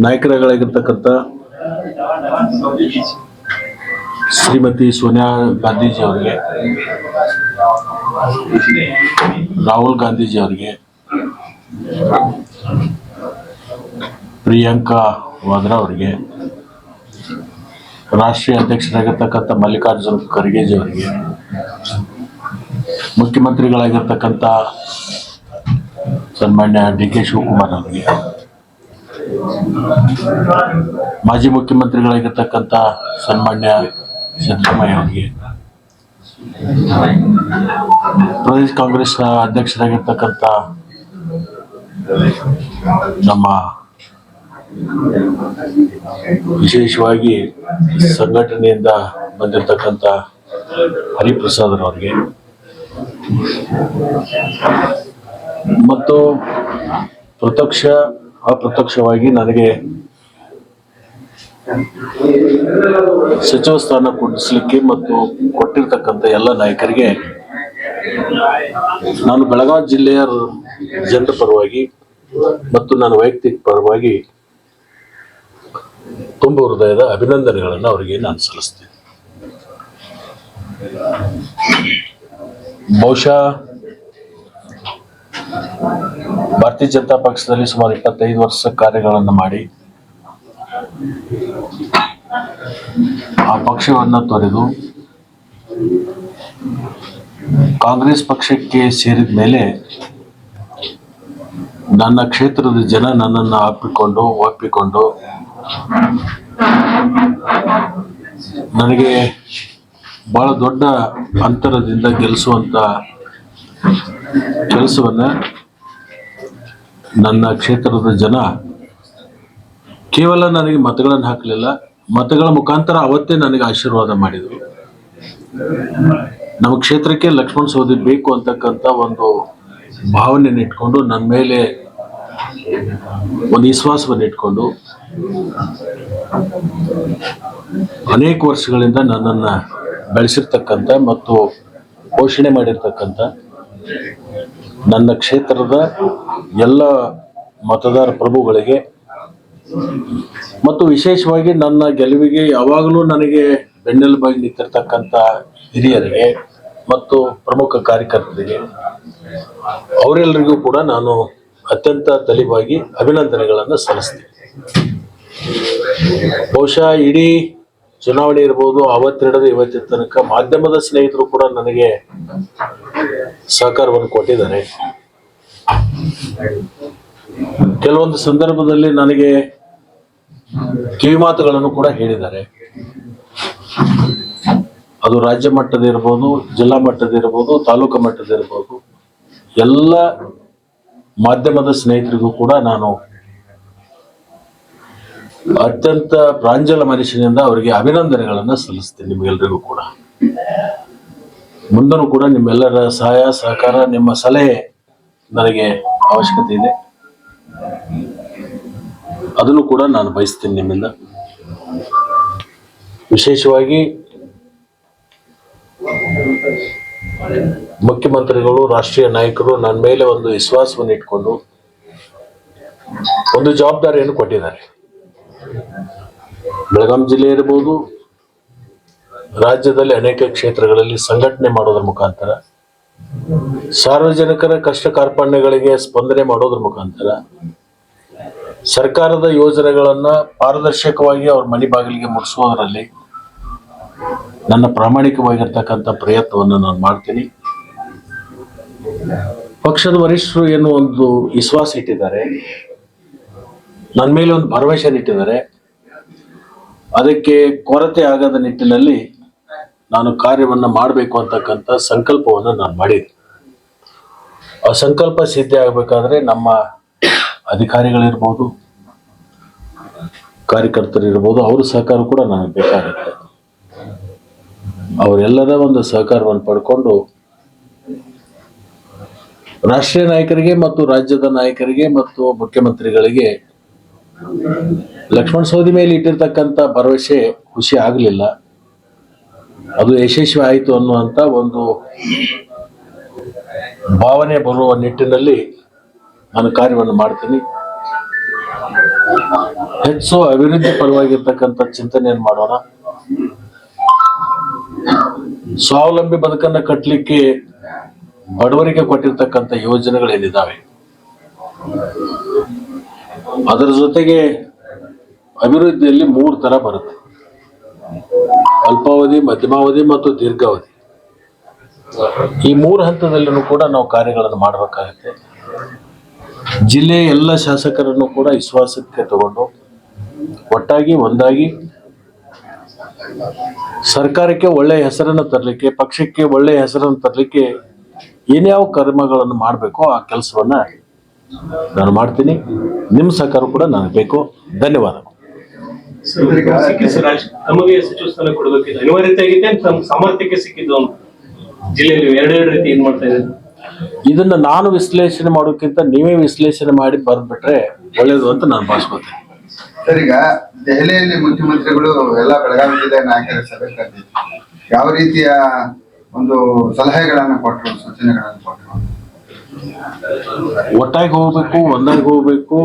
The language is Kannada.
ನಾಯಕರಾಗಿರ್ತಕ್ಕಂಥ ಶ್ರೀಮತಿ ಸೋನಿಯಾ ಗಾಂಧೀಜಿ ಅವರಿಗೆ, ರಾಹುಲ್ ಗಾಂಧೀಜಿ ಅವರಿಗೆ, ಪ್ರಿಯಾಂಕಾ ವಾದ್ರಾ ಅವರಿಗೆ, ರಾಷ್ಟ್ರೀಯ ಅಧ್ಯಕ್ಷರಾಗಿರ್ತಕ್ಕಂಥ ಮಲ್ಲಿಕಾರ್ಜುನ್ ಖರ್ಗೆಜಿ ಅವರಿಗೆ, ಮುಖ್ಯಮಂತ್ರಿಗಳಾಗಿರ್ತಕ್ಕಂಥ ಸನ್ಮಾನ್ಯ ಡಿ.ಕೆ. ಶಿವಕುಮಾರ್ ಅವರಿಗೆ, ಮಾಜಿ ಮುಖ್ಯಮಂತ್ರಿಗಳಾಗಿರ್ತಕ್ಕಂಥ ಸನ್ಮಾನ್ಯ ಸಿದ್ದರಾಮಯ್ಯ ಅವರಿಗೆ, ಪ್ರದೇಶ ಕಾಂಗ್ರೆಸ್ ಅಧ್ಯಕ್ಷರಾಗಿರ್ತಕ್ಕಂಥ ನಮ್ಮ ವಿಶೇಷವಾಗಿ ಸಂಘಟನೆಯಿಂದ ಬಂದಿರತಕ್ಕಂಥ ಹರಿಪ್ರಸಾದ್ ಅವರಿಗೆ ಮತ್ತು ಪ್ರತ್ಯಕ್ಷ ಅಪ್ರತ್ಯಕ್ಷವಾಗಿ ನನಗೆ ಸಚಿವ ಸ್ಥಾನ ಕೊಡಿಸಲಿಕ್ಕೆ ಮತ್ತು ಕೊಟ್ಟಿರ್ತಕ್ಕಂಥ ಎಲ್ಲ ನಾಯಕರಿಗೆ ನಾನು ಬೆಳಗಾವಿ ಜಿಲ್ಲೆಯ ಜನರ ಪರವಾಗಿ ಮತ್ತು ನನ್ನ ವೈಯಕ್ತಿಕ ಪರವಾಗಿ ತುಂಬ ಹೃದಯದ ಅಭಿನಂದನೆಗಳನ್ನು ಅವರಿಗೆ ನಾನು ಸಲ್ಲಿಸ್ತೇನೆ. ಬಹುಶಃ ಭಾರತೀಯ ಜನತಾ ಪಕ್ಷದಲ್ಲಿ ಸುಮಾರು 25 ವರ್ಷ ಕಾರ್ಯಗಳನ್ನು ಮಾಡಿ ಆ ಪಕ್ಷವನ್ನು ತೊರೆದು ಕಾಂಗ್ರೆಸ್ ಪಕ್ಷಕ್ಕೆ ಸೇರಿದ ಮೇಲೆ ನನ್ನ ಕ್ಷೇತ್ರದ ಜನ ನನ್ನನ್ನು ಒಪ್ಪಿಕೊಂಡು ನನಗೆ ಬಹಳ ದೊಡ್ಡ ಅಂತರದಿಂದ ಗೆಲ್ಲಿಸುವಂತ ಕೆಲಸವನ್ನ ನನ್ನ ಕ್ಷೇತ್ರದ ಜನ ಕೇವಲ ನನಗೆ ಮತಗಳನ್ನು ಹಾಕಲಿಲ್ಲ, ಮತಗಳ ಮುಖಾಂತರ ಅವತ್ತೇ ನನಗೆ ಆಶೀರ್ವಾದ ಮಾಡಿದರು. ನಮ್ಮ ಕ್ಷೇತ್ರಕ್ಕೆ ಲಕ್ಷ್ಮಣ ಸವದಿ ಬೇಕು ಅಂತಕ್ಕಂಥ ಒಂದು ಭಾವನೆಯನ್ನು ಇಟ್ಕೊಂಡು ನನ್ನ ಮೇಲೆ ಒಂದು ವಿಶ್ವಾಸವನ್ನು ಇಟ್ಕೊಂಡು ಅನೇಕ ವರ್ಷಗಳಿಂದ ನನ್ನನ್ನು ಬೆಳೆಸಿರ್ತಕ್ಕಂಥ ಮತ್ತು ಪೋಷಣೆ ಮಾಡಿರ್ತಕ್ಕಂಥ ನನ್ನ ಕ್ಷೇತ್ರದ ಎಲ್ಲ ಮತದಾರ ಪ್ರಭುಗಳಿಗೆ ಮತ್ತು ವಿಶೇಷವಾಗಿ ನನ್ನ ಗೆಲುವಿಗೆ ಯಾವಾಗಲೂ ನನಗೆ ಬೆನ್ನೆಲುಬಾಗಿ ನಿಂತಿರ್ತಕ್ಕಂಥ ಹಿರಿಯರಿಗೆ ಮತ್ತು ಪ್ರಮುಖ ಕಾರ್ಯಕರ್ತರಿಗೆ ಅವರೆಲ್ಲರಿಗೂ ಕೂಡ ನಾನು ಅತ್ಯಂತ ತಲೆಬಾಗಿ ಅಭಿನಂದನೆಗಳನ್ನು ಸಲ್ಲಿಸ್ತೀನಿ. ಬಹುಶಃ ಇಡೀ ಚುನಾವಣೆ ಇರ್ಬೋದು, ಅವತ್ತಿಡದ ಇವತ್ತಿನ ತನಕ ಮಾಧ್ಯಮದ ಸ್ನೇಹಿತರು ಕೂಡ ನನಗೆ ಸಹಕಾರವನ್ನು ಕೊಟ್ಟಿದ್ದಾರೆ. ಕೆಲವೊಂದು ಸಂದರ್ಭದಲ್ಲಿ ನನಗೆ ಕಿವಿ ಮಾತುಗಳನ್ನು ಕೂಡ ಹೇಳಿದ್ದಾರೆ. ಅದು ರಾಜ್ಯ ಮಟ್ಟದ ಇರ್ಬೋದು, ಜಿಲ್ಲಾ ಮಟ್ಟದ ಇರ್ಬೋದು, ತಾಲೂಕು ಮಟ್ಟದ ಇರ್ಬೋದು, ಎಲ್ಲ ಮಾಧ್ಯಮದ ಸ್ನೇಹಿತರಿಗೂ ಕೂಡ ನಾನು ಅತ್ಯಂತ ಪ್ರಾಂಜಲ ಮನಸ್ಸಿನಿಂದ ಅವರಿಗೆ ಅಭಿನಂದನೆಗಳನ್ನು ಸಲ್ಲಿಸ್ತೇನೆ. ನಿಮಗೆಲ್ಲರಿಗೂ ಕೂಡ ಮುಂದೂ ಕೂಡ ನಿಮ್ಮೆಲ್ಲರ ಸಹಾಯ ಸಹಕಾರ, ನಿಮ್ಮ ಸಲಹೆ ನನಗೆ ಅವಶ್ಯಕತೆ ಇದೆ. ಅದನ್ನು ಕೂಡ ನಾನು ಬಯಸ್ತೇನೆ ನಿಮ್ಮಿಂದ. ವಿಶೇಷವಾಗಿ ಮುಖ್ಯಮಂತ್ರಿಗಳು, ರಾಷ್ಟ್ರೀಯ ನಾಯಕರು ನನ್ನ ಮೇಲೆ ಒಂದು ವಿಶ್ವಾಸವನ್ನು ಇಟ್ಕೊಂಡು ಒಂದು ಜವಾಬ್ದಾರಿಯನ್ನು ಕೊಟ್ಟಿದ್ದಾರೆ. ಬೆಳಗಾವಿ ಜಿಲ್ಲೆ ಇರಬಹುದು, ರಾಜ್ಯದಲ್ಲಿ ಅನೇಕ ಕ್ಷೇತ್ರಗಳಲ್ಲಿ ಸಂಘಟನೆ ಮಾಡೋದ್ರ ಮುಖಾಂತರ, ಸಾರ್ವಜನಿಕರ ಕಷ್ಟ ಕಾರ್ಪಣ್ಯಗಳಿಗೆ ಸ್ಪಂದನೆ ಮಾಡೋದ್ರ ಮುಖಾಂತರ, ಸರ್ಕಾರದ ಯೋಜನೆಗಳನ್ನ ಪಾರದರ್ಶಕವಾಗಿ ಅವ್ರ ಮನೆ ಬಾಗಿಲಿಗೆ ಮುಟ್ಟಿಸೋದ್ರಲ್ಲಿ ನನ್ನ ಪ್ರಾಮಾಣಿಕವಾಗಿರ್ತಕ್ಕಂಥ ಪ್ರಯತ್ನವನ್ನು ನಾನು ಮಾಡ್ತೀನಿ. ಪಕ್ಷದ ವರಿಷ್ಠರು ಏನು ಒಂದು ವಿಶ್ವಾಸ ಇಟ್ಟಿದ್ದಾರೆ, ನನ್ನ ಮೇಲೆ ಒಂದು ಭರವಸೆ ಇಟ್ಟಿದ್ದಾರೆ. ಅದಕ್ಕೆ ಕೊರತೆ ಆಗದ ನಿಟ್ಟಿನಲ್ಲಿ ನಾನು ಕಾರ್ಯವನ್ನು ಮಾಡಬೇಕು ಅಂತಕ್ಕಂಥ ಸಂಕಲ್ಪವನ್ನು ನಾನು ಮಾಡಿದೆ. ಆ ಸಂಕಲ್ಪ ಸಿದ್ಧಿ ಆಗಬೇಕಾದ್ರೆ ನಮ್ಮ ಅಧಿಕಾರಿಗಳಿರ್ಬೋದು, ಕಾರ್ಯಕರ್ತರಿರ್ಬೋದು, ಅವ್ರ ಸಹಕಾರ ಕೂಡ ನನಗೆ ಬೇಕಾಗುತ್ತೆ. ಅವರೆಲ್ಲರ ಒಂದು ಸಹಕಾರವನ್ನು ಪಡ್ಕೊಂಡು ರಾಷ್ಟ್ರೀಯ ನಾಯಕರಿಗೆ ಮತ್ತು ರಾಜ್ಯದ ನಾಯಕರಿಗೆ ಮತ್ತು ಮುಖ್ಯಮಂತ್ರಿಗಳಿಗೆ ಲಕ್ಷ್ಮಣ ಸವದಿ ಮೇಲೆ ಇಟ್ಟಿರ್ತಕ್ಕಂಥ ಭರವಸೆ ಖುಷಿ ಆಗಲಿಲ್ಲ, ಅದು ಯಶಸ್ವಿ ಆಯಿತು ಅನ್ನುವಂಥ ಒಂದು ಭಾವನೆ ಬರುವ ನಿಟ್ಟಿನಲ್ಲಿ ನಾನು ಕಾರ್ಯವನ್ನು ಮಾಡ್ತೀನಿ. ಹೆಚ್ಚು ಅಭಿವೃದ್ಧಿ ಪರವಾಗಿರ್ತಕ್ಕಂಥ ಚಿಂತನೆಯನ್ನು ಮಾಡೋಣ. ಸ್ವಾವಲಂಬಿ ಬದುಕನ್ನ ಕಟ್ಟಲಿಕ್ಕೆ ಬಡವರಿಗೆ ಕೊಟ್ಟಿರ್ತಕ್ಕಂಥ ಯೋಜನೆಗಳೇನಿದ್ದಾವೆ ಅದರ ಜೊತೆಗೆ ಅಭಿವೃದ್ಧಿಯಲ್ಲಿ 3 ತರ ಬರುತ್ತೆ: ಅಲ್ಪಾವಧಿ, ಮಧ್ಯಮಾವಧಿ ಮತ್ತು ದೀರ್ಘಾವಧಿ. ಈ 3 ಹಂತದಲ್ಲೂ ಕೂಡ ನಾವು ಕಾರ್ಯಗಳನ್ನು ಮಾಡಬೇಕಾಗುತ್ತೆ. ಜಿಲ್ಲೆಯ ಎಲ್ಲ ಶಾಸಕರನ್ನು ಕೂಡ ವಿಶ್ವಾಸಕ್ಕೆ ತಗೊಂಡು ಒಟ್ಟಾಗಿ ಒಂದಾಗಿ ಸರ್ಕಾರಕ್ಕೆ ಒಳ್ಳೆಯ ಹೆಸರನ್ನು ತರಲಿಕ್ಕೆ, ಪಕ್ಷಕ್ಕೆ ಒಳ್ಳೆಯ ಹೆಸರನ್ನು ತರಲಿಕ್ಕೆ ಏನ್ಯಾವ ಕರ್ಮಗಳನ್ನು ಮಾಡಬೇಕೋ ಆ ಕೆಲಸವನ್ನ ನಾನು ಮಾಡ್ತೀನಿ. ನಿಮ್ಮ ಸಹಕಾರ ಕೂಡ ನನಗೆ ಬೇಕು. ಧನ್ಯವಾದಗಳು. ತಮಗೆ ಸಚಿವ ಸ್ಥಾನ ಕೊಡಬೇಕಿದೆ, ಅನಿವಾರ್ಯತೆ ಆಗಿದೆ, ತಮ್ಮ ಸಾಮರ್ಥ್ಯಕ್ಕೆ ಸಿಕ್ಕಿದ್ದು ಜಿಲ್ಲೆಯಲ್ಲಿ ಎರಡು ರೀತಿ ಏನ್ ಮಾಡ್ತಾ ಇದ್ದಾರೆ. ಇದನ್ನ ನಾನು ವಿಶ್ಲೇಷಣೆ ಮಾಡೋಕ್ಕಿಂತ ನೀವೇ ವಿಶ್ಲೇಷಣೆ ಮಾಡಿ ಬರ್ಬಿಟ್ರೆ ಒಳ್ಳೇದು ಅಂತ ನಾನು ಭಾವಿಸ್ಕೊಳ್ತೇನೆ. ಸರ್, ಈಗ ದೆಹಲಿಯಲ್ಲಿ ಮುಖ್ಯಮಂತ್ರಿಗಳು ಎಲ್ಲ ಬೆಳಗಾವಿ ಜಿಲ್ಲೆ ನಾಯಕರ ಸಭೆ ಕರೆದಿದ್ರು. ಯಾವ ರೀತಿಯ ಒಂದು ಸಲಹೆಗಳನ್ನ ಕೊಟ್ಟರು, ಸೂಚನೆಗಳನ್ನ ಕೊಟ್ಟರು? ಒಟ್ಟಾಗಿ ಹೋಗ್ಬೇಕು, ಒಂದಾಗಿ ಹೋಗ್ಬೇಕು,